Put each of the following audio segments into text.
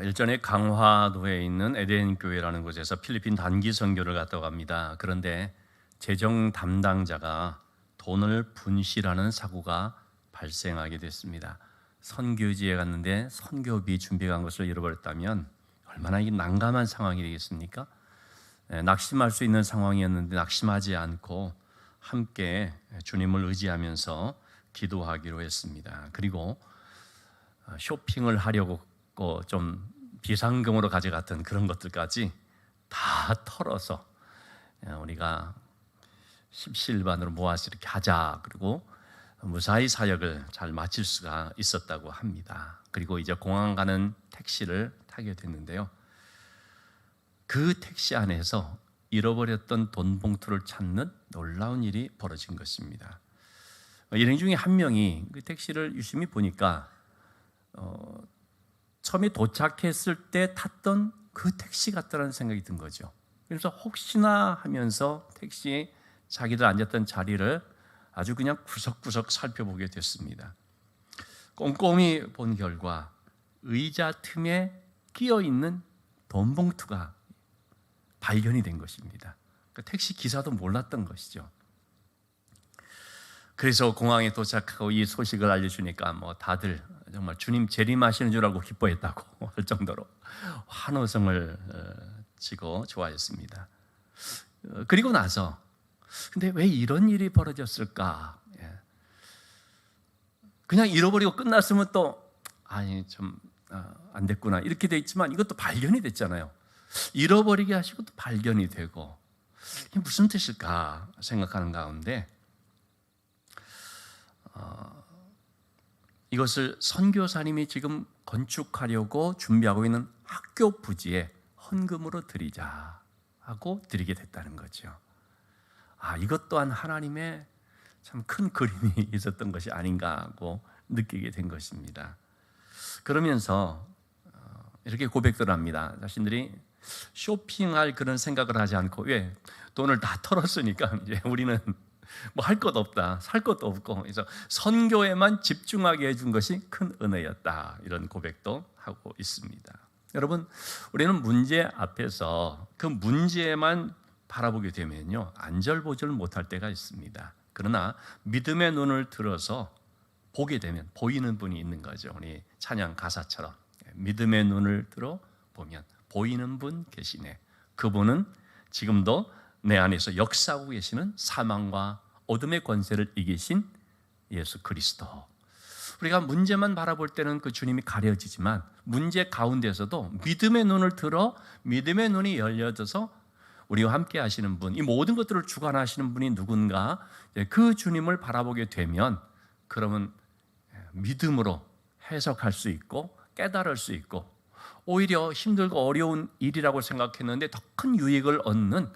일전에 강화도에 있는 에덴 교회라는 곳에서 필리핀 단기 선교를 갔다 갑니다. 그런데 재정 담당자가 돈을 분실하는 사고가 발생하게 됐습니다. 선교지에 갔는데 선교비 준비한 것을 잃어버렸다면 얼마나 이 난감한 상황이 되겠습니까? 낙심할 수 있는 상황이었는데 낙심하지 않고 함께 주님을 의지하면서 기도하기로 했습니다. 그리고 쇼핑을 하려고 좀 비상금으로 가져갔던 그런 것들까지 다 털어서 우리가 십시일반으로 모아서 이렇게 하자. 그리고 무사히 사역을 잘 마칠 수가 있었다고 합니다. 그리고 이제 공항 가는 택시를 타게 됐는데요. 그 택시 안에서 잃어버렸던 돈 봉투를 찾는 놀라운 일이 벌어진 것입니다. 일행 중에 한 명이 그 택시를 유심히 보니까 처음에 도착했을 때 탔던 그 택시 같다는 생각이 든 거죠. 그래서 혹시나 하면서 택시에 자기들 앉았던 자리를 아주 그냥 구석구석 살펴보게 됐습니다. 꼼꼼히 본 결과 의자 틈에 끼어 있는 돈 봉투가 발견이 된 것입니다. 택시 기사도 몰랐던 것이죠. 그래서 공항에 도착하고 이 소식을 알려주니까 다들 정말 주님 재림하시는 줄 알고 기뻐했다고 할 정도로 환호성을 치고 좋아했습니다. 그리고 나서 근데 왜 이런 일이 벌어졌을까? 그냥 잃어버리고 끝났으면 또 좀 안 됐구나 이렇게 돼 있지만 이것도 발견이 됐잖아요. 잃어버리게 하시고 또 발견이 되고 이게 무슨 뜻일까 생각하는 가운데 이것을 선교사님이 지금 건축하려고 준비하고 있는 학교 부지에 헌금으로 드리자 하고 드리게 됐다는 거죠. 이것 또한 하나님의 참 큰 그림이 있었던 것이 아닌가 하고 느끼게 된 것입니다. 그러면서 이렇게 고백들을 합니다. 자신들이 쇼핑할 그런 생각을 하지 않고 왜 돈을 다 털었으니까 이제 우리는 할 것 없다, 살 것도 없고 그래서 선교에만 집중하게 해준 것이 큰 은혜였다. 이런 고백도 하고 있습니다. 여러분, 우리는 문제 앞에서 그 문제만 바라보게 되면요 안절보절 못할 때가 있습니다. 그러나 믿음의 눈을 들어서 보게 되면 보이는 분이 있는 거죠. 우리 찬양 가사처럼 믿음의 눈을 들어 보면 보이는 분 계시네. 그분은 지금도 내 안에서 역사하고 계시는 사망과 어둠의 권세를 이기신 예수 그리스도. 우리가 문제만 바라볼 때는 그 주님이 가려지지만 문제 가운데서도 믿음의 눈을 들어 믿음의 눈이 열려져서 우리와 함께 하시는 분, 이 모든 것들을 주관하시는 분이 누군가, 그 주님을 바라보게 되면 그러면 믿음으로 해석할 수 있고 깨달을 수 있고 오히려 힘들고 어려운 일이라고 생각했는데 더 큰 유익을 얻는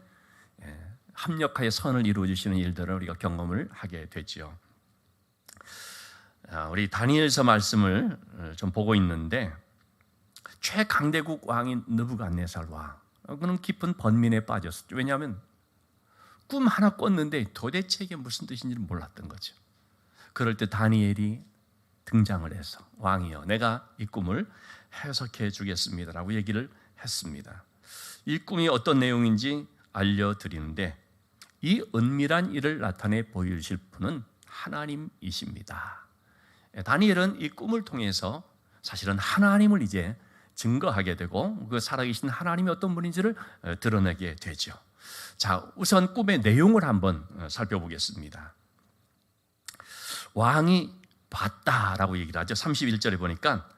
합력하여 선을 이루어주시는 일들을 우리가 경험을 하게 되죠. 우리 다니엘서 말씀을 좀 보고 있는데 최강대국 왕인 느부갓네살 왕, 그는 깊은 번민에 빠졌었죠. 왜냐하면 꿈 하나 꿨는데 도대체 이게 무슨 뜻인지를 몰랐던 거죠. 그럴 때 다니엘이 등장을 해서 왕이여 내가 이 꿈을 해석해 주겠습니다라고 얘기를 했습니다. 이 꿈이 어떤 내용인지 알려드리는데 이 은밀한 일을 나타내 보여주실 분은 하나님이십니다. 다니엘은 이 꿈을 통해서 사실은 하나님을 이제 증거하게 되고 그 살아계신 하나님이 어떤 분인지를 드러내게 되죠. 자, 우선 꿈의 내용을 한번 살펴보겠습니다. 왕이 봤다라고 얘기를 하죠. 31절에 보니까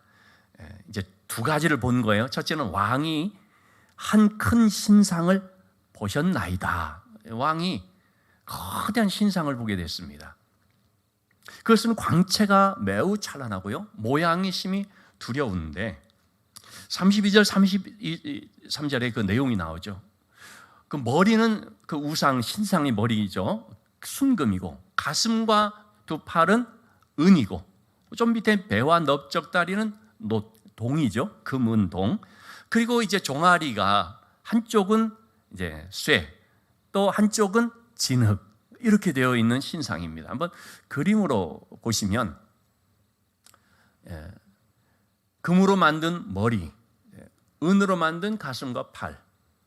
이제 두 가지를 본 거예요. 첫째는 왕이 한 큰 신상을 보셨나이다. 왕이 거대한 신상을 보게 됐습니다. 그것은 광채가 매우 찬란하고요 모양이 심히 두려운데 32절 33절에 그 내용이 나오죠. 그 머리는 그 우상 신상의 머리죠. 순금이고 가슴과 두 팔은 은이고 좀 밑에 배와 넓적다리는 동이죠. 금은동. 그리고 이제 종아리가 한쪽은 이제 쇠, 또 한쪽은 진흙 이렇게 되어 있는 신상입니다. 한번 그림으로 보시면 금으로 만든 머리, 은으로 만든 가슴과 팔,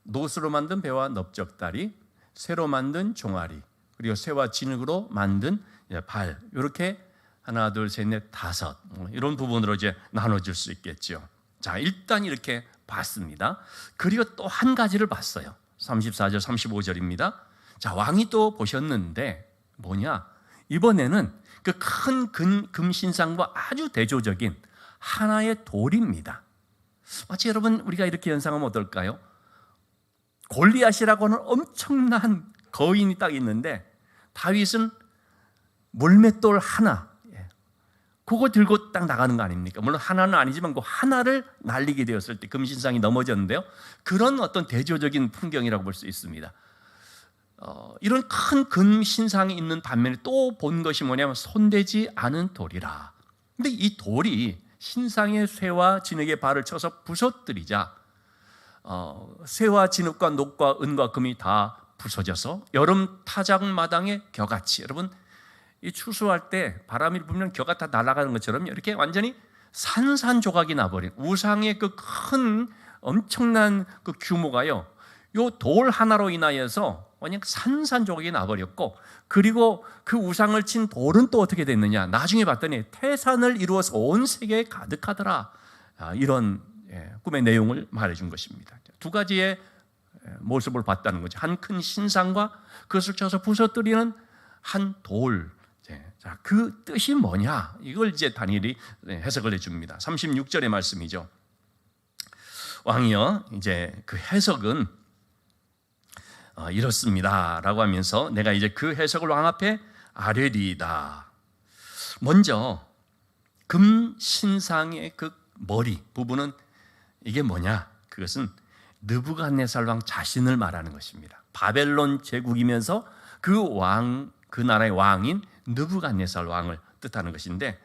노스로 만든 배와 넓적다리, 쇠로 만든 종아리, 그리고 쇠와 진흙으로 만든 발, 이렇게 하나, 둘, 셋, 넷, 다섯, 이런 부분으로 이제 나눠질 수 있겠죠. 자, 일단 이렇게 봤습니다. 그리고 또 한 가지를 봤어요. 34절, 35절입니다. 자, 왕이 또 보셨는데 뭐냐? 이번에는 그 큰 금신상과 아주 대조적인 하나의 돌입니다. 마치 여러분 우리가 이렇게 연상하면 어떨까요? 골리앗이라고 하는 엄청난 거인이 딱 있는데 다윗은 물맷돌 하나, 그거 들고 딱 나가는 거 아닙니까? 물론 하나는 아니지만 그 하나를 날리게 되었을 때 금신상이 넘어졌는데요. 그런 어떤 대조적인 풍경이라고 볼 수 있습니다. 이런 큰 금신상이 있는 반면에 또 본 것이 뭐냐면 손대지 않은 돌이라. 근데 이 돌이 신상의 쇠와 진흙의 발을 쳐서 부서뜨리자 쇠와 진흙과 녹과 은과 금이 다 부서져서 여름 타작마당의 겨같이, 여러분 이 추수할 때 바람이 불면 겨가 다 날아가는 것처럼 이렇게 완전히 산산조각이 나버린 우상의 그 큰 엄청난 그 규모가요, 요 돌 하나로 인하여서 완전 산산조각이 나버렸고, 그리고 그 우상을 친 돌은 또 어떻게 됐느냐, 나중에 봤더니 태산을 이루어서 온 세계에 가득하더라. 이런 꿈의 내용을 말해준 것입니다. 두 가지의 모습을 봤다는 거죠. 한 큰 신상과 그것을 쳐서 부서뜨리는 한 돌. 자, 그 뜻이 뭐냐? 이걸 이제 다니엘이 해석을 해줍니다. 36절의 말씀이죠. 왕이여, 이제 그 해석은 이렇습니다라고 하면서 내가 이제 그 해석을 왕 앞에 아뢰리이다. 먼저 금 신상의 그 머리 부분은 이게 뭐냐? 그것은 느부갓네살 왕 자신을 말하는 것입니다. 바벨론 제국이면서 그 나라의 왕인 느부갓네살 왕을 뜻하는 것인데,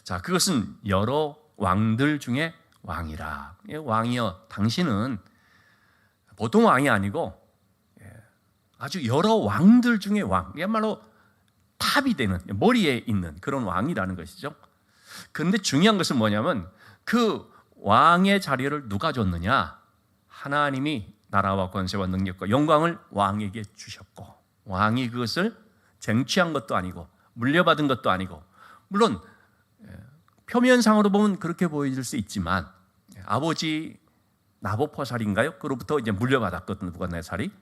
자, 그것은 여러 왕들 중에 왕이라. 왕이여, 당신은 보통 왕이 아니고 아주 여러 왕들 중에 왕, 그야말로 탑이 되는, 머리에 있는 그런 왕이라는 것이죠. 그런데 중요한 것은 뭐냐면 그 왕의 자리를 누가 줬느냐? 하나님이 나라와 권세와 능력과 영광을 왕에게 주셨고, 왕이 그것을 쟁취한 것도 아니고 물려받은 것도 아니고, 물론 표면상으로 보면 그렇게 보여질 수 있지만 아버지 나보포살인가요? 그로부터 이제 물려받았거든요, 느부갓네살이.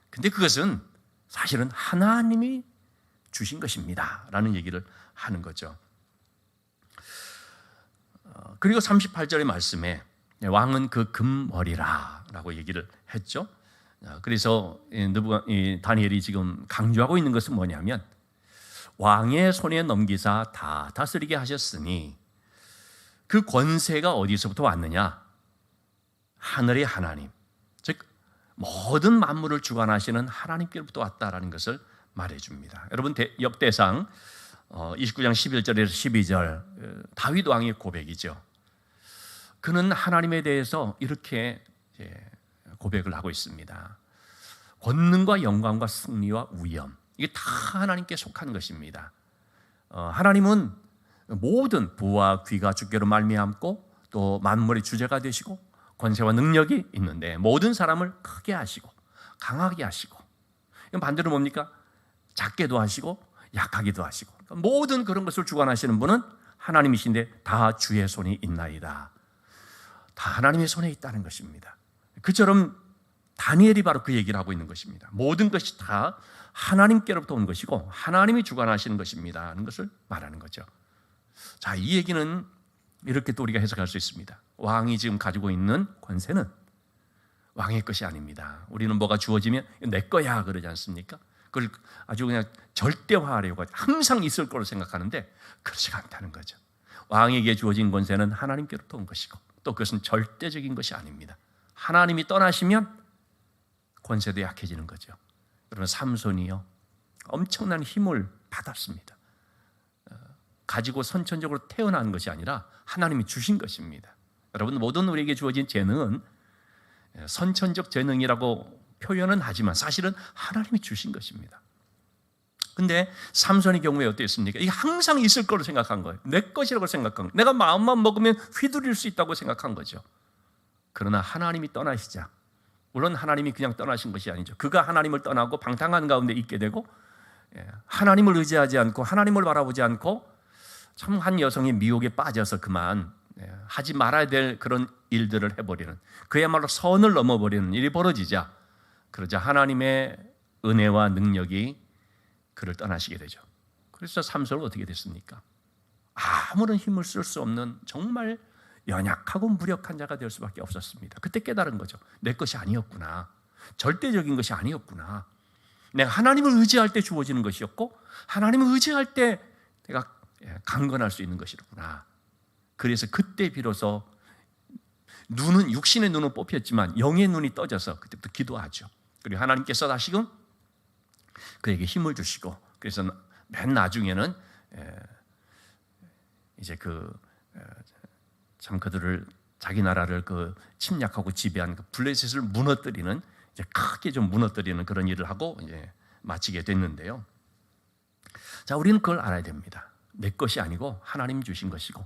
근데 그것은 사실은 하나님이 주신 것입니다 라는 얘기를 하는 거죠. 그리고 38절의 말씀에 왕은 그 금머리라 라고 얘기를 했죠. 그래서 다니엘이 지금 강조하고 있는 것은 뭐냐면, 왕의 손에 넘기사 다 다스리게 하셨으니 그 권세가 어디서부터 왔느냐? 하늘의 하나님, 즉 모든 만물을 주관하시는 하나님께로부터 왔다라는 것을 말해줍니다. 여러분, 역대상 29장 11절에서 12절 다윗 왕의 고백이죠. 그는 하나님에 대해서 이렇게 고백을 하고 있습니다. 권능과 영광과 승리와 위엄, 이게 다 하나님께 속한 것입니다. 하나님은 모든 부와 귀가 주께로 말미암고 또 만물의 주제가 되시고 권세와 능력이 있는데, 모든 사람을 크게 하시고 강하게 하시고, 이건 반대로 뭡니까? 작게도 하시고 약하기도 하시고, 모든 그런 것을 주관하시는 분은 하나님이신데 다 주의 손이 있나이다. 다 하나님의 손에 있다는 것입니다. 그처럼 다니엘이 바로 그 얘기를 하고 있는 것입니다. 모든 것이 다 하나님께로부터 온 것이고 하나님이 주관하시는 것입니다 하는 것을 말하는 거죠. 자, 이 얘기는 이렇게 또 우리가 해석할 수 있습니다. 왕이 지금 가지고 있는 권세는 왕의 것이 아닙니다. 우리는 뭐가 주어지면 내 거야 그러지 않습니까? 그걸 아주 그냥 절대화하려고 항상 있을 거로 생각하는데 그렇지가 않다는 거죠. 왕에게 주어진 권세는 하나님께로부터 온 것이고 또 그것은 절대적인 것이 아닙니다. 하나님이 떠나시면 권세도 약해지는 거죠. 여러분, 삼손이요, 엄청난 힘을 받았습니다. 가지고 선천적으로 태어난 것이 아니라 하나님이 주신 것입니다. 여러분, 모든 우리에게 주어진 재능은 선천적 재능이라고 표현은 하지만 사실은 하나님이 주신 것입니다. 근데 삼손의 경우에 어땠습니까? 이게 항상 있을 거로 생각한 거예요. 내 것이라고 생각한 거예요. 내가 마음만 먹으면 휘두릴 수 있다고 생각한 거죠. 그러나 하나님이 떠나시자, 물론 하나님이 그냥 떠나신 것이 아니죠. 그가 하나님을 떠나고 방탕한 가운데 있게 되고, 하나님을 의지하지 않고 하나님을 바라보지 않고 참 한 여성의 미혹에 빠져서 그만 하지 말아야 될 그런 일들을 해버리는, 그야말로 선을 넘어버리는 일이 벌어지자, 그러자 하나님의 은혜와 능력이 그를 떠나시게 되죠. 그래서 삼손은 어떻게 됐습니까? 아무런 힘을 쓸 수 없는 정말 연약하고 무력한 자가 될 수밖에 없었습니다. 그때 깨달은 거죠. 내 것이 아니었구나. 절대적인 것이 아니었구나. 내가 하나님을 의지할 때 주어지는 것이었고, 하나님을 의지할 때 내가 강건할 수 있는 것이구나. 그래서 그때 비로소 눈은, 육신의 눈은 뽑혔지만 영의 눈이 떠져서 그때부터 기도하죠. 그리고 하나님께서 다시금 그에게 힘을 주시고, 그래서 맨 나중에는 이제 참 그들을, 자기 나라를 침략하고 지배한 블레셋을 무너뜨리는, 이제 크게 좀 무너뜨리는 그런 일을 하고 이제 마치게 됐는데요. 자, 우리는 그걸 알아야 됩니다. 내 것이 아니고 하나님 주신 것이고,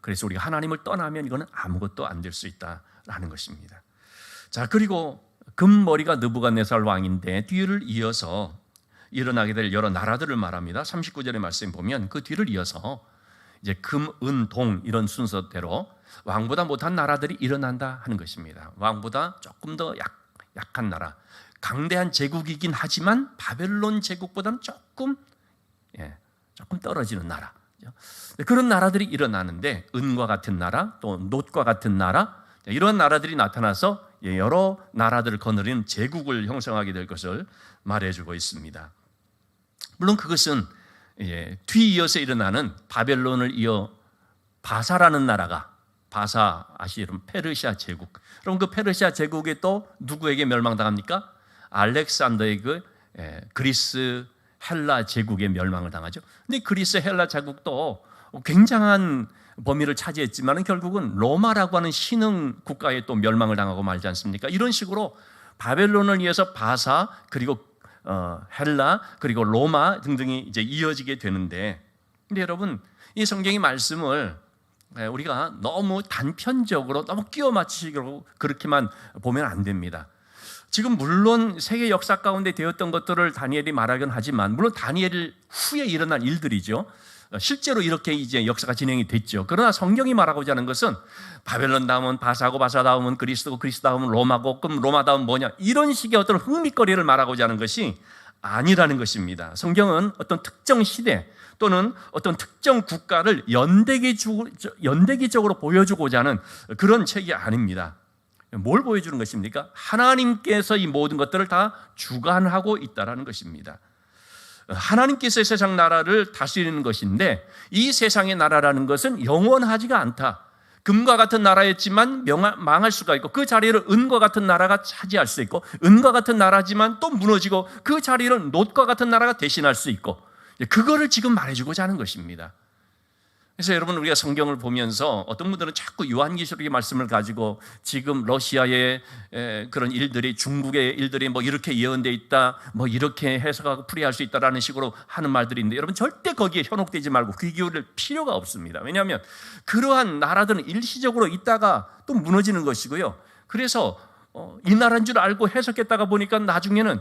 그래서 우리가 하나님을 떠나면 이거는 아무것도 안 될 수 있다라는 것입니다. 자, 그리고 금머리가 느부갓네살 왕인데 뒤를 이어서 일어나게 될 여러 나라들을 말합니다. 39절의 말씀 보면 그 뒤를 이어서 이제 금, 은, 동 이런 순서대로 왕보다 못한 나라들이 일어난다 하는 것입니다. 왕보다 조금 더 약한 나라, 강대한 제국이긴 하지만 바벨론 제국보다는 조금 떨어지는 나라, 그런 나라들이 일어나는데, 은과 같은 나라, 또 놋과 같은 나라, 이런 나라들이 나타나서 여러 나라들을 거느리는 제국을 형성하게 될 것을 말해주고 있습니다. 물론 그것은 뒤이어서 일어나는 바벨론을 이어 바사라는 나라가, 바사 아시는 페르시아 제국, 그럼 그 페르시아 제국이 또 누구에게 멸망당합니까? 알렉산더의 그리스 헬라 제국에 멸망을 당하죠. 근데 그리스 헬라 제국도 굉장한 범위를 차지했지만 결국은 로마라고 하는 신흥 국가에 또 멸망을 당하고 말지 않습니까? 이런 식으로 바벨론을 위해서 바사, 그리고 헬라, 그리고 로마 등등이 이제 이어지게 되는데, 근데 여러분, 이 성경의 말씀을 우리가 너무 단편적으로, 너무 끼워 맞추시고 그렇게만 보면 안 됩니다. 지금 물론 세계 역사 가운데 되었던 것들을 다니엘이 말하긴 하지만, 물론 다니엘 후에 일어난 일들이죠. 실제로 이렇게 이제 역사가 진행이 됐죠. 그러나 성경이 말하고자 하는 것은 바벨론 다음은 바사고, 바사 다음은 그리스고, 그리스 다음은 로마고, 그럼 로마 다음 뭐냐, 이런 식의 어떤 흥미거리를 말하고자 하는 것이 아니라는 것입니다. 성경은 어떤 특정 시대 또는 어떤 특정 국가를 연대기적으로 보여주고자 하는 그런 책이 아닙니다. 뭘 보여주는 것입니까? 하나님께서 이 모든 것들을 다 주관하고 있다는 것입니다. 하나님께서 세상 나라를 다스리는 것인데, 이 세상의 나라라는 것은 영원하지가 않다. 금과 같은 나라였지만 망할 수가 있고, 그 자리를 은과 같은 나라가 차지할 수 있고, 은과 같은 나라지만 또 무너지고, 그 자리를 놋과 같은 나라가 대신할 수 있고, 그거를 지금 말해주고자 하는 것입니다. 그래서 여러분, 우리가 성경을 보면서 어떤 분들은 자꾸 요한계시록의 말씀을 가지고 지금 러시아의 그런 일들이, 중국의 일들이 뭐 이렇게 예언되어 있다, 뭐 이렇게 해석하고 풀이할 수 있다라는 식으로 하는 말들이 있는데, 여러분 절대 거기에 현혹되지 말고 귀 기울일 필요가 없습니다. 왜냐하면 그러한 나라들은 일시적으로 있다가 또 무너지는 것이고요. 그래서 이 나라인 줄 알고 해석했다가 보니까 나중에는,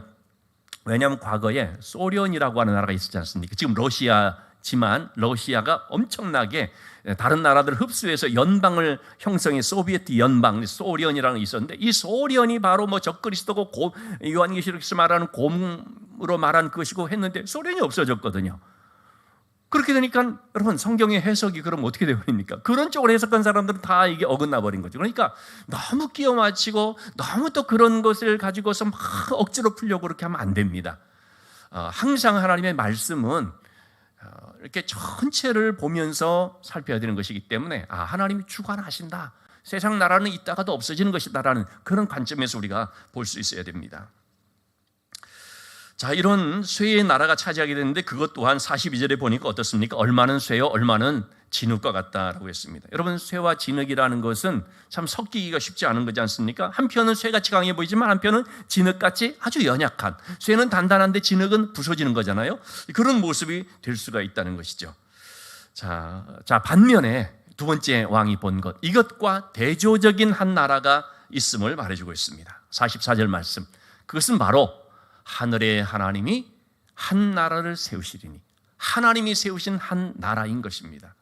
왜냐하면 과거에 소련이라고 하는 나라가 있었지 않습니까? 지금 러시아지만 러시아가 엄청나게 다른 나라들을 흡수해서 연방을 형성해, 소비에트 연방, 소련이라는 게 있었는데, 이 소련이 바로 뭐 적그리스도고 요한계시록에서 말하는 곰으로 말한 것이고 했는데 소련이 없어졌거든요. 그렇게 되니까 여러분, 성경의 해석이 그럼 어떻게 되어버립니까? 그런 쪽으로 해석한 사람들은 다 이게 어긋나 버린 거죠. 그러니까 너무 끼워 맞추고 너무 또 그런 것을 가지고서 막 억지로 풀려고 그렇게 하면 안 됩니다. 항상 하나님의 말씀은 이렇게 전체를 보면서 살펴야 되는 것이기 때문에, 하나님이 주관하신다, 세상 나라는 있다가도 없어지는 것이다라는 그런 관점에서 우리가 볼 수 있어야 됩니다. 자, 이런 쇠의 나라가 차지하게 되는데, 그것 또한 42절에 보니까 어떻습니까? 얼마는 쇠요, 얼마는 진흙과 같다라고 했습니다. 여러분, 쇠와 진흙이라는 것은 참 섞이기가 쉽지 않은 거지 않습니까? 한편은 쇠같이 강해 보이지만 한편은 진흙같이 아주 연약한, 쇠는 단단한데 진흙은 부서지는 거잖아요. 그런 모습이 될 수가 있다는 것이죠. 자, 반면에 두 번째 왕이 본 것, 이것과 대조적인 한 나라가 있음을 말해주고 있습니다. 44절 말씀, 그것은 바로 하늘의 하나님이 한 나라를 세우시리니, 하나님이 세우신 한 나라인 것입니다.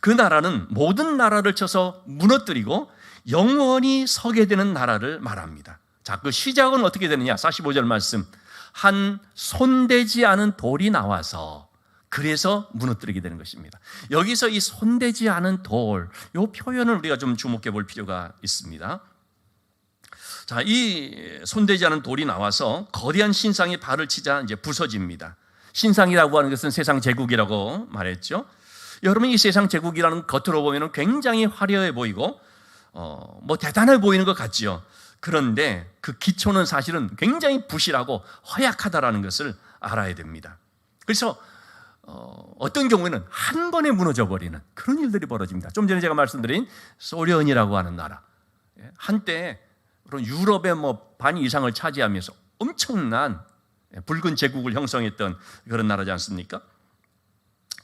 그 나라는 모든 나라를 쳐서 무너뜨리고 영원히 서게 되는 나라를 말합니다. 자, 그 시작은 어떻게 되느냐? 45절 말씀, 한 손대지 않은 돌이 나와서 그래서 무너뜨리게 되는 것입니다. 여기서 이 손대지 않은 돌, 이 표현을 우리가 좀 주목해 볼 필요가 있습니다. 자, 이 손대지 않은 돌이 나와서 거대한 신상이 발을 치자 이제 부서집니다. 신상이라고 하는 것은 세상 제국이라고 말했죠. 여러분, 이 세상 제국이라는 겉으로 보면 굉장히 화려해 보이고 뭐 대단해 보이는 것 같지요. 그런데 그 기초는 사실은 굉장히 부실하고 허약하다라는 것을 알아야 됩니다. 그래서 어떤 경우에는 한 번에 무너져 버리는 그런 일들이 벌어집니다. 좀 전에 제가 말씀드린 소련이라고 하는 나라, 한때 그런 유럽의 뭐 반 이상을 차지하면서 엄청난 붉은 제국을 형성했던 그런 나라지 않습니까?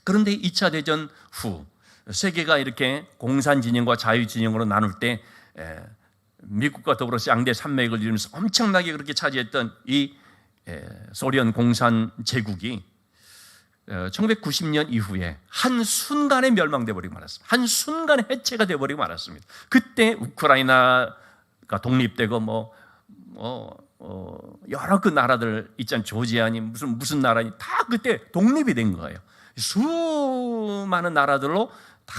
그런데 2차 대전 후 세계가 이렇게 공산 진영과 자유 진영으로 나눌 때 미국과 더불어서 양대 산맥을 이루면서 엄청나게 그렇게 차지했던 이 소련 공산 제국이 1990년 이후에 한순간에 멸망되어 버리고 말았습니다. 한순간에 해체가 되어 버리고 말았습니다. 그때 우크라이나가 독립되고 여러 그 나라들 있잖아요. 조지아니 무슨 나라니 다 그때 독립이 된 거예요. 수많은 나라들로 다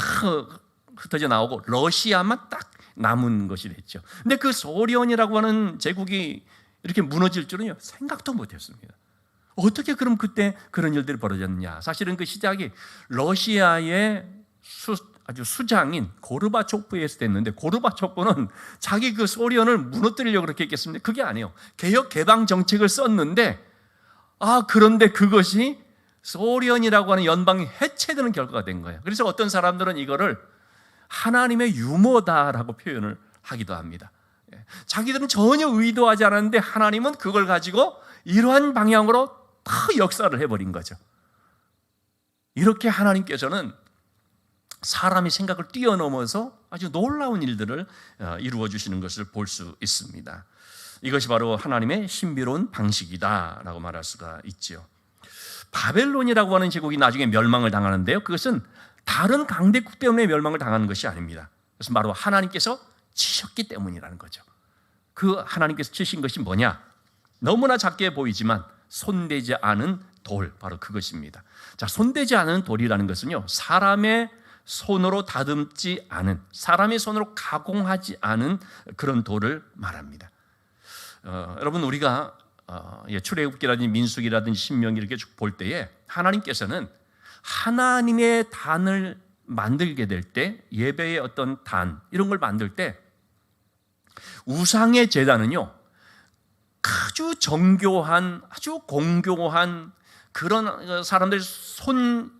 흩어져 나오고 러시아만 딱 남은 것이 됐죠. 근데 그 소련이라고 하는 제국이 이렇게 무너질 줄은요, 생각도 못했습니다. 어떻게 그럼 그때 그런 일들이 벌어졌냐? 사실은 그 시작이 러시아의 아주 수장인 고르바초프에서 됐는데, 고르바초프는 자기 그 소련을 무너뜨리려고 그렇게 했겠습니까? 그게 아니에요. 개혁 개방 정책을 썼는데 그런데 그것이 소련이라고 하는 연방이 해체되는 결과가 된 거예요. 그래서 어떤 사람들은 이거를 하나님의 유머다라고 표현을 하기도 합니다. 자기들은 전혀 의도하지 않았는데 하나님은 그걸 가지고 이러한 방향으로 다 역사를 해버린 거죠. 이렇게 하나님께서는 사람의 생각을 뛰어넘어서 아주 놀라운 일들을 이루어 주시는 것을 볼 수 있습니다. 이것이 바로 하나님의 신비로운 방식이다라고 말할 수가 있죠. 바벨론이라고 하는 제국이 나중에 멸망을 당하는데요, 그것은 다른 강대국 때문에 멸망을 당하는 것이 아닙니다. 그것은 바로 하나님께서 치셨기 때문이라는 거죠. 그 하나님께서 치신 것이 뭐냐? 너무나 작게 보이지만 손대지 않은 돌, 바로 그것입니다. 자, 손대지 않은 돌이라는 것은요, 사람의 손으로 다듬지 않은, 사람의 손으로 가공하지 않은 그런 돌을 말합니다. 여러분, 우리가 출애굽기라든지 민수기라든지 신명기 이렇게 쭉 볼 때에 하나님께서는 하나님의 단을 만들게 될 때, 예배의 어떤 단 이런 걸 만들 때 우상의 제단은요, 아주 정교한, 아주 공교한 그런 사람들의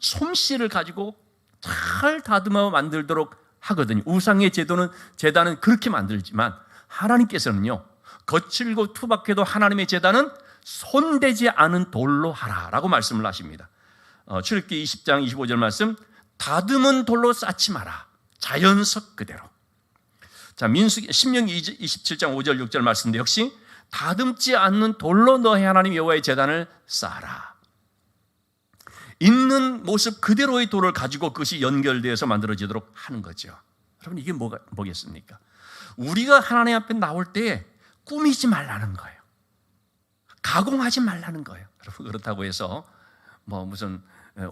솜씨를 가지고 잘 다듬어 만들도록 하거든요. 우상의 제단은 그렇게 만들지만 하나님께서는요, 거칠고 투박해도 하나님의 제단은 손대지 않은 돌로 하라라고 말씀을 하십니다. 출애굽기 20장 25절 말씀, 다듬은 돌로 쌓지 마라, 자연석 그대로. 자, 신명기 27장 5절 6절 말씀도 역시 다듬지 않는 돌로 너의 하나님 여호와의 제단을 쌓아라. 있는 모습 그대로의 돌을 가지고 그것이 연결되어서 만들어지도록 하는 거죠. 여러분, 이게 뭐겠습니까? 우리가 하나님 앞에 나올 때 꾸미지 말라는 거예요. 가공하지 말라는 거예요. 여러분, 그렇다고 해서 무슨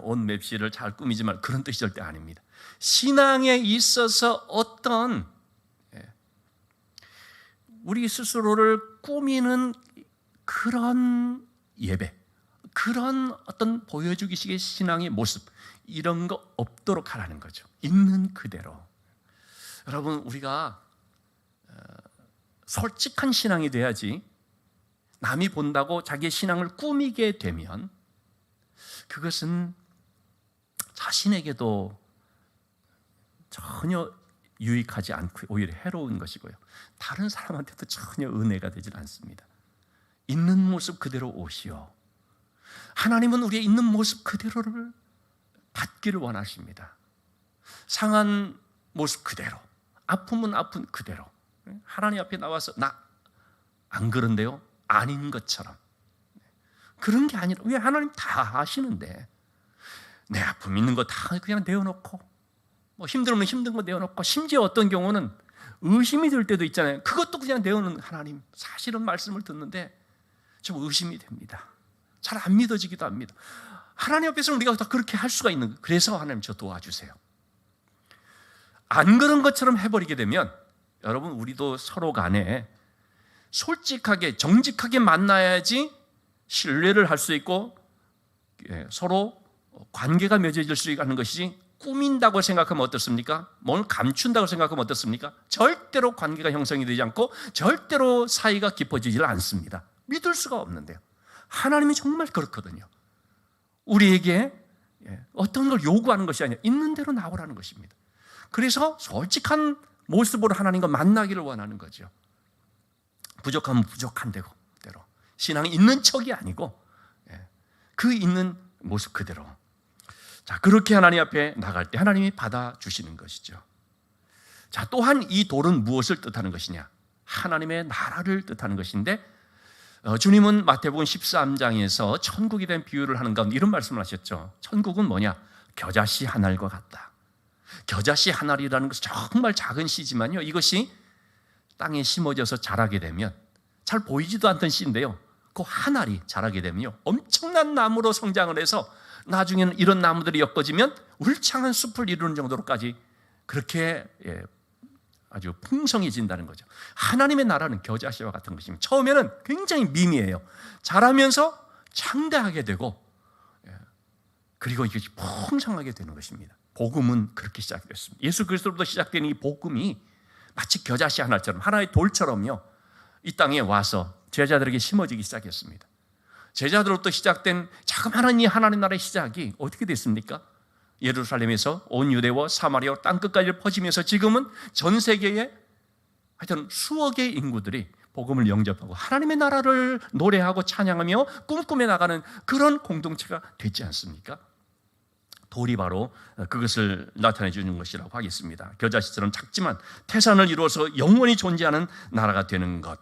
옷 맵시를 잘 꾸미지 말, 그런 뜻이 절대 아닙니다. 신앙에 있어서 어떤 우리 스스로를 꾸미는 그런 예배, 그런 어떤 보여주기식의 신앙의 모습, 이런 거 없도록 하라는 거죠. 있는 그대로. 여러분, 우리가 솔직한 신앙이 돼야지, 남이 본다고 자기의 신앙을 꾸미게 되면 그것은 자신에게도 전혀 유익하지 않고 오히려 해로운 것이고요, 다른 사람한테도 전혀 은혜가 되질 않습니다. 있는 모습 그대로 오시오. 하나님은 우리의 있는 모습 그대로를 받기를 원하십니다. 상한 모습 그대로, 아픔은 아픈 그대로, 하나님 앞에 나와서 나 안 그런데요? 아닌 것처럼. 그런 게 아니라 왜 하나님 다 아시는데 내 아픔 있는 거 다 그냥 내어놓고 뭐 힘들면 힘든 거 내어놓고 심지어 어떤 경우는 의심이 들 때도 있잖아요. 그것도 그냥 내어놓는 하나님. 사실은 말씀을 듣는데 좀 의심이 됩니다. 잘 안 믿어지기도 합니다. 하나님 앞에서 우리가 다 그렇게 할 수가 있는 거예요. 그래서 하나님 저 도와주세요. 안 그런 것처럼 해버리게 되면 여러분 우리도 서로 간에 솔직하게 정직하게 만나야지 신뢰를 할 수 있고 서로 관계가 맺어질 수 있는 것이지 꾸민다고 생각하면 어떻습니까? 뭘 감춘다고 생각하면 어떻습니까? 절대로 관계가 형성이 되지 않고 절대로 사이가 깊어지질 않습니다. 믿을 수가 없는데요. 하나님이 정말 그렇거든요. 우리에게 어떤 걸 요구하는 것이 아니라 있는 대로 나오라는 것입니다. 그래서 솔직한 모습으로 하나님과 만나기를 원하는 거죠. 부족하면 부족한 대로 신앙이 있는 척이 아니고 그 있는 모습 그대로. 자, 그렇게 하나님 앞에 나갈 때 하나님이 받아주시는 것이죠. 자, 또한 이 돌은 무엇을 뜻하는 것이냐? 하나님의 나라를 뜻하는 것인데 주님은 마태복음 13장에서 천국에 대한 비유를 하는 가운데 이런 말씀을 하셨죠. 천국은 뭐냐? 겨자씨 한 알과 같다. 겨자씨 한 알이라는 것은 정말 작은 씨지만요, 이것이 땅에 심어져서 자라게 되면 잘 보이지도 않던 씨인데요, 그 한 알이 자라게 되면요 엄청난 나무로 성장을 해서 나중에는 이런 나무들이 엮어지면 울창한 숲을 이루는 정도로까지 그렇게 아주 풍성해진다는 거죠. 하나님의 나라는 겨자씨와 같은 것입니다. 처음에는 굉장히 미미해요. 자라면서 창대하게 되고 그리고 이것이 풍성하게 되는 것입니다. 복음은 그렇게 시작됐습니다. 예수 그리스도로부터 시작된 이 복음이 마치 겨자씨 하나처럼 하나의 돌처럼요 이 땅에 와서 제자들에게 심어지기 시작했습니다. 제자들로부터 시작된 자그마한 이 하나님 나라의 시작이 어떻게 됐습니까? 예루살렘에서 온 유대와 사마리아 땅끝까지 퍼지면서 지금은 전 세계에 하여튼 수억의 인구들이 복음을 영접하고 하나님의 나라를 노래하고 찬양하며 꿈꾸며 나가는 그런 공동체가 되지 않습니까? 돌이 바로 그것을 나타내 주는 것이라고 하겠습니다. 겨자씨처럼 작지만 태산을 이루어서 영원히 존재하는 나라가 되는 것.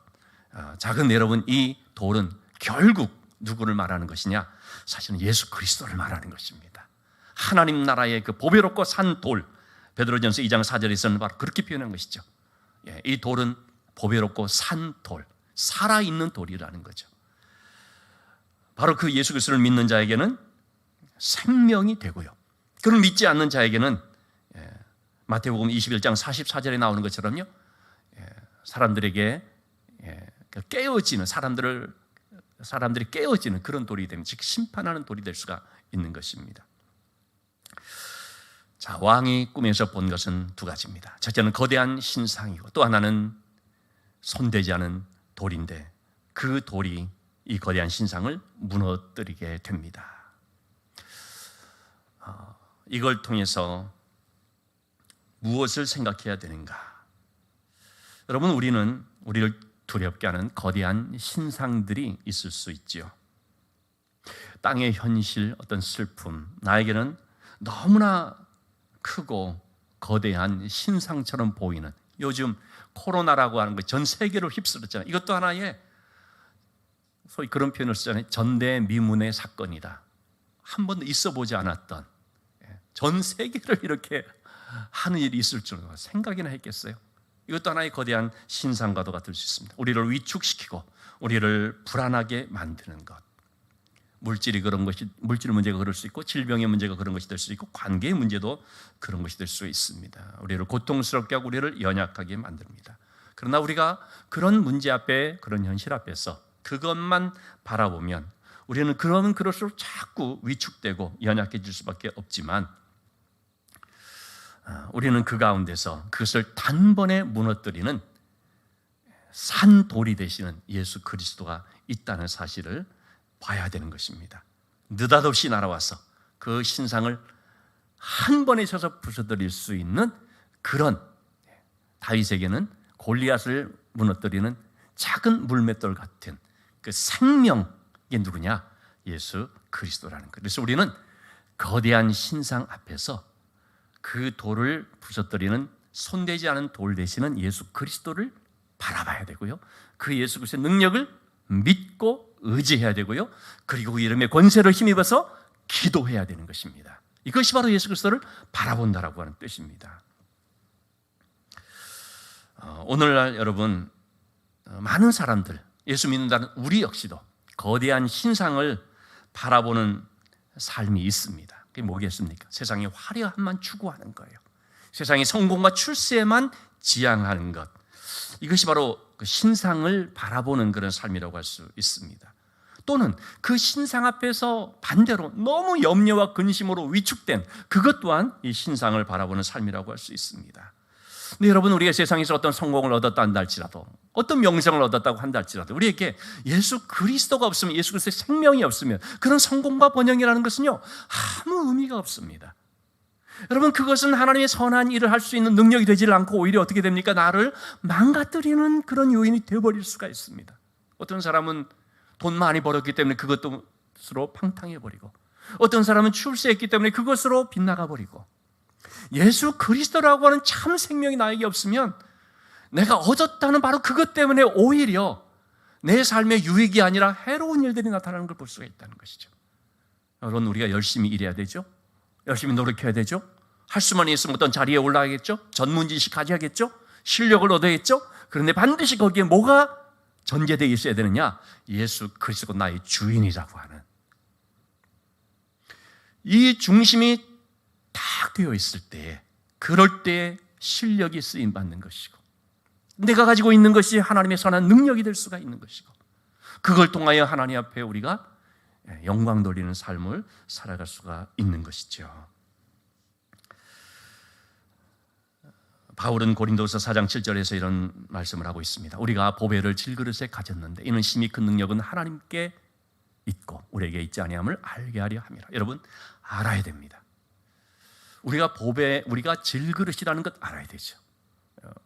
작은 여러분, 이 돌은 결국 누구를 말하는 것이냐? 사실은 예수 그리스도를 말하는 것입니다. 하나님 나라의 그 보배롭고 산 돌, 베드로전서 2장 4절에서는 바로 그렇게 표현한 것이죠. 이 돌은 보배롭고 산 돌, 살아있는 돌이라는 거죠. 바로 그 예수 그리스도를 믿는 자에게는 생명이 되고요, 그를 믿지 않는 자에게는 마태복음 21장 44절에 나오는 것처럼요 사람들에게 깨어지는 사람들이 깨어지는 그런 돌이 되면 즉 심판하는 돌이 될 수가 있는 것입니다. 자, 왕이 꿈에서 본 것은 두 가지입니다. 첫째는 거대한 신상이고 또 하나는 손대지 않은 돌인데 그 돌이 이 거대한 신상을 무너뜨리게 됩니다. 이걸 통해서 무엇을 생각해야 되는가? 여러분, 우리를 두렵게 하는 거대한 신상들이 있을 수 있지요. 땅의 현실, 어떤 슬픔, 나에게는 너무나 크고 거대한 신상처럼 보이는, 요즘 코로나라고 하는 거 전 세계를 휩쓸었잖아요. 이것도 하나의 소위 그런 표현을 쓰잖아요. 전대미문의 사건이다. 한 번도 있어 보지 않았던, 전 세계를 이렇게 하는 일이 있을 줄은 생각이나 했겠어요. 이것도 하나의 거대한 신상과도 같을 수 있습니다. 우리를 위축시키고 우리를 불안하게 만드는 것. 물질 문제가 그럴 수 있고, 질병의 문제가 그런 것이 될 수 있고, 관계의 문제도 그런 것이 될 수 있습니다. 우리를 고통스럽게 하고 우리를 연약하게 만듭니다. 그러나 우리가 그런 문제 앞에, 그런 현실 앞에서 그것만 바라보면 우리는 그러면 그럴수록 자꾸 위축되고 연약해질 수밖에 없지만, 우리는 그 가운데서 그것을 단번에 무너뜨리는 산돌이 되시는 예수 그리스도가 있다는 사실을 봐야 되는 것입니다. 느닷없이 날아와서 그 신상을 한 번에 쳐서 부숴드릴 수 있는 그런, 다윗에게는 골리앗을 무너뜨리는 작은 물맷돌 같은 그 생명이 누구냐? 예수 그리스도라는 것. 그래서 우리는 거대한 신상 앞에서 그 돌을 부숴뜨리는 손대지 않은 돌 되시는 예수 그리스도를 바라봐야 되고요. 그 예수 그리스도의 능력을 믿고 의지해야 되고요. 그리고 그 이름의 권세를 힘입어서 기도해야 되는 것입니다. 이것이 바로 예수 그리스도를 바라본다라고 하는 뜻입니다. 오늘날 여러분, 많은 사람들, 예수 믿는다는 우리 역시도 거대한 신상을 바라보는 삶이 있습니다. 그게 뭐겠습니까? 세상의 화려함만 추구하는 거예요. 세상의 성공과 출세만 지향하는 것, 이것이 바로 그 신상을 바라보는 그런 삶이라고 할 수 있습니다. 또는 그 신상 앞에서 반대로 너무 염려와 근심으로 위축된 그것 또한 이 신상을 바라보는 삶이라고 할 수 있습니다. 근데 여러분, 우리가 세상에서 어떤 성공을 얻었다 한다 할지라도, 어떤 명성을 얻었다고 한다 할지라도, 우리에게 예수 그리스도가 없으면, 예수 그리스도의 생명이 없으면 그런 성공과 번영이라는 것은요, 아무 의미가 없습니다. 여러분, 그것은 하나님의 선한 일을 할 수 있는 능력이 되질 않고 오히려 어떻게 됩니까? 나를 망가뜨리는 그런 요인이 되어버릴 수가 있습니다. 어떤 사람은 돈 많이 벌었기 때문에 그것으로 팡탕해버리고, 어떤 사람은 출세했기 때문에 그것으로 빗나가버리고, 예수 그리스도라고 하는 참 생명이 나에게 없으면 내가 얻었다는 바로 그것 때문에 오히려 내 삶의 유익이 아니라 해로운 일들이 나타나는 걸 볼 수가 있다는 것이죠. 여러분, 우리가 열심히 일해야 되죠. 열심히 노력해야 되죠. 할 수만 있으면 어떤 자리에 올라가겠죠. 전문 지식 가져야겠죠. 실력을 얻어야겠죠. 그런데 반드시 거기에 뭐가 전제되어 있어야 되느냐? 예수 그리스도가 나의 주인이라고 하는 이 중심이 딱 되어 있을 때, 그럴 때 실력이 쓰임받는 것이고, 내가 가지고 있는 것이 하나님의 선한 능력이 될 수가 있는 것이고, 그걸 통하여 하나님 앞에 우리가 영광 돌리는 삶을 살아갈 수가 있는 것이죠. 바울은 고린도서 4장 7절에서 이런 말씀을 하고 있습니다. 우리가 보배를 질그릇에 가졌는데 이는 심히 큰 능력은 하나님께 있고 우리에게 있지 아니함을 알게 하려 함이라. 여러분, 알아야 됩니다. 우리가 우리가 질그릇이라는 것 알아야 되죠.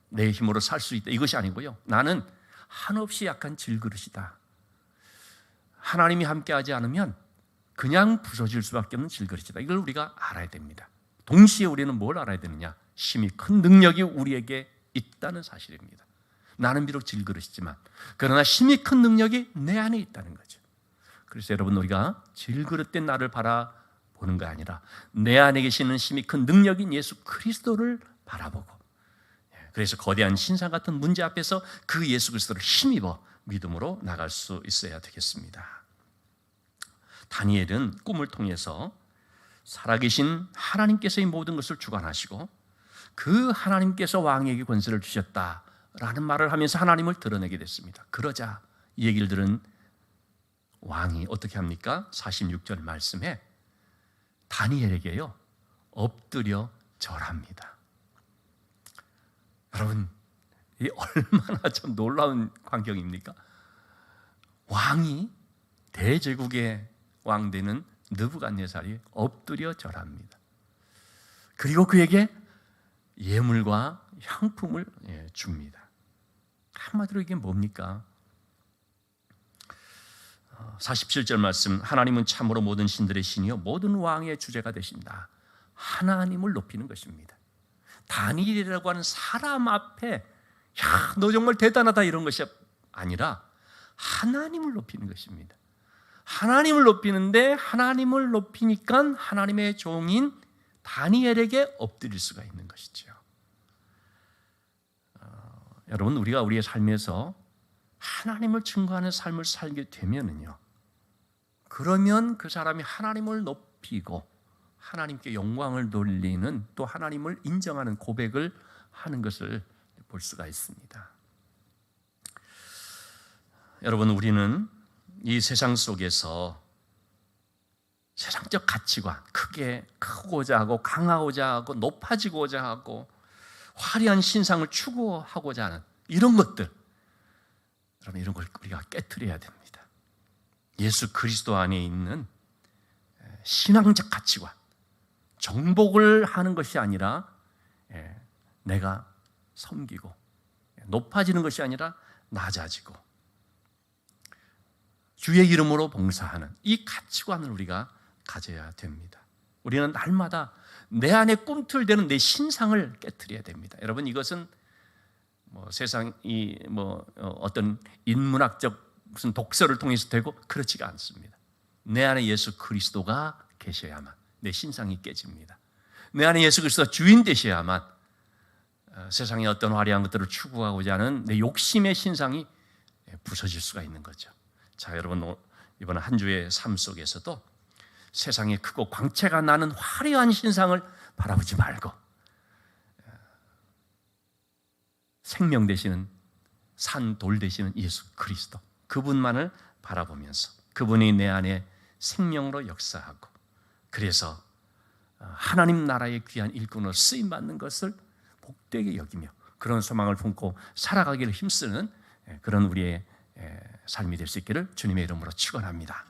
내 힘으로 살 수 있다, 이것이 아니고요. 나는 한없이 약한 질그릇이다. 하나님이 함께하지 않으면 그냥 부서질 수밖에 없는 질그릇이다. 이걸 우리가 알아야 됩니다. 동시에 우리는 뭘 알아야 되느냐? 심히 큰 능력이 우리에게 있다는 사실입니다. 나는 비록 질그릇이지만 그러나 심히 큰 능력이 내 안에 있다는 거죠. 그래서 여러분, 우리가 질그릇된 나를 바라보는 게 아니라 내 안에 계시는 심히 큰 능력인 예수 그리스도를 바라보고, 그래서 거대한 신상 같은 문제 앞에서 그 예수 그리스도를 힘입어 믿음으로 나갈 수 있어야 되겠습니다. 다니엘은 꿈을 통해서 살아계신 하나님께서 이 모든 것을 주관하시고 그 하나님께서 왕에게 권세를 주셨다라는 말을 하면서 하나님을 드러내게 됐습니다. 그러자 이 얘기를 들은 왕이 어떻게 합니까? 46절 말씀에 다니엘에게요, 엎드려 절합니다. 여러분, 이 얼마나 좀 놀라운 광경입니까? 왕이, 대제국의 왕 되는 느부갓네살이 엎드려 절합니다. 그리고 그에게 예물과 향품을 줍니다. 한마디로 이게 뭡니까? 47절 말씀, 하나님은 참으로 모든 신들의 신이요 모든 왕의 주제가 되신다. 하나님을 높이는 것입니다. 다니엘이라고 하는 사람 앞에 야, 너 정말 대단하다 이런 것이 아니라 하나님을 높이는 것입니다. 하나님을 높이는데, 하나님을 높이니까 하나님의 종인 다니엘에게 엎드릴 수가 있는 것이죠. 여러분, 우리가 우리의 삶에서 하나님을 증거하는 삶을 살게 되면은요, 그러면 그 사람이 하나님을 높이고 하나님께 영광을 돌리는, 또 하나님을 인정하는 고백을 하는 것을 볼 수가 있습니다. 여러분, 우리는 이 세상 속에서 세상적 가치관, 크고자 하고 강하고자 하고 높아지고자 하고 화려한 신상을 추구하고자 하는 이런 것들, 여러분, 이런 걸 우리가 깨트려야 됩니다. 예수 그리스도 안에 있는 신앙적 가치관, 정복을 하는 것이 아니라 내가 섬기고, 높아지는 것이 아니라 낮아지고 주의 이름으로 봉사하는 이 가치관을 우리가 가져야 됩니다. 우리는 날마다 내 안에 꿈틀대는 내 신상을 깨트려야 됩니다. 여러분, 이것은 세상이 어떤 인문학적 무슨 독서를 통해서 되고 그렇지가 않습니다. 내 안에 예수 그리스도가 계셔야만 내 신상이 깨집니다. 내 안에 예수 그리스도가 주인 되셔야만 세상의 어떤 화려한 것들을 추구하고자 하는 내 욕심의 신상이 부서질 수가 있는 거죠. 자, 여러분, 이번 한 주의 삶 속에서도 세상에 크고 광채가 나는 화려한 신상을 바라보지 말고 생명 되시는 산 돌 되시는 예수 그리스도, 그분만을 바라보면서 그분이 내 안에 생명으로 역사하고, 그래서 하나님 나라의 귀한 일꾼으로 쓰임받는 것을 복되게 여기며 그런 소망을 품고 살아가기를 힘쓰는 그런 우리의 삶이 될 수 있기를 주님의 이름으로 축원합니다.